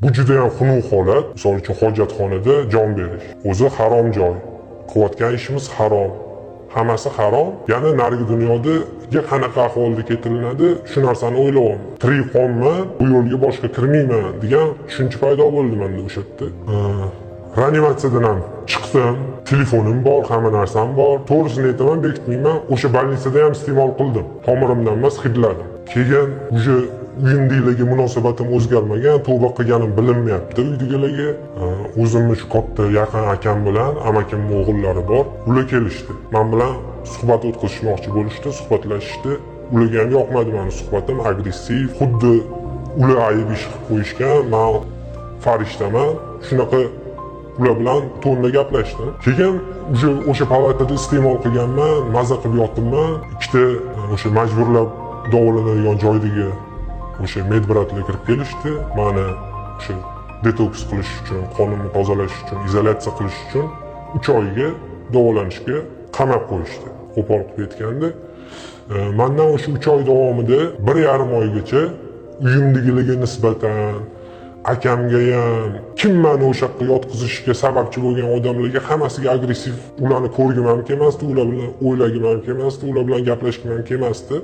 Bu juda ham xunuk holat. Misol uchun hojatxonada jon berish. O'zi harom joy. Qilayotgan ishimiz harom. Hammasi harom. Yana narigi dunyoga qanaqa ahvolda ketilinadi, shu narsani o'ylayapman. Tirik qolman, bu yo'lga boshqa kirmayman degan tushuncha paydo bo'ldi menda o'sha yerda. Reanimatsiyadan ham chiqdim. Telefonim bor, hamma narsam bor. To'g'risini aytaman, berkitmayman. O'sha больницada ham iste'mol qildim. Tomirimdan emas, hidladim. Keyin o'sha uyimdagilarga munosabatim o'zgarmagan, tavba qilganim bilinmayapti uydagilarga. O'zimni shu katta yaqin akam bilan amakimning o'g'illari bor. Ular kelishdi. Men bilan suhbat o'tkazishmoqchi bo'lishdi, suhbatlashishdi. Ularga ham yoqmadi meni suhbatim, agressiv, xuddi ular ayb ish qilib qo'yishgan. Men farishtaman. Shunaqa ular bilan to'nda gaplashdim. Keyin o'sha palatada iste'mol qilganman, maza qilib yotibman. Ikkita o'sha majburlab davolanadigan joydagi o'sha medbratlar kirib kelishdi. Meni o'sha detoks qilish uchun, qonimni tozalash uchun, izolyatsiya qilish uchun 3 oyga davolanishga qamab qo'yishdi. Qo'pol qilib aytganda, mendan o'sha 3 oy davomida 1,5 oygacha uyimdagilarga nisbatan, akamga ham, kim meni o'sha yoqqa yotqizishga sababchi bo'lgan odamlarga hammasiga agressiv, ularni ko'rgim ham kelmasdi, ular bilan o'ylagim ham kelmasdi, ular bilan gaplashgim ham kelmasdi.